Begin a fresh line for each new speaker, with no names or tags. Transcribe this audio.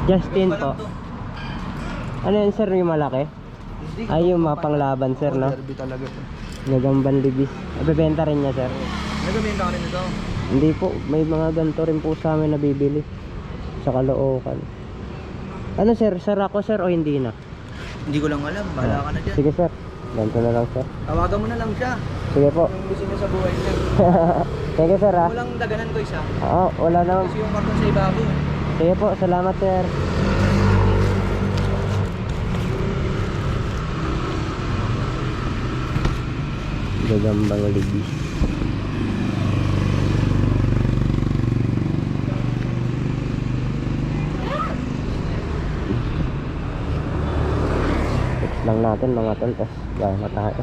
Justin po. Ano yan sir, yung malaki? Ay, yung mga panglaban sir, no?
Derby talaga to.
Gagambang libis. Ibebenta rin niya sir.
Nagabenta ka rin ito.
Hindi po, may mga ganito rin po sa amin nabibili sa Caloocan. Ano sir, sara ko sir o hindi na?
Hindi ko lang alam, bahala ka na dyan.
Sige sir, ganito na lang sir.
Tawagan mo na lang siya.
Sige po.
Yung gusto niya sa buhay niya.
Thank you sir ha.
Walang daganan ko isa.
Oo, wala naman.
Kasi yung karton sa ibabaw.
Sige po, salamat sir. Gagambang libis. Fix lang natin mga tol, tapos gaya na tayo.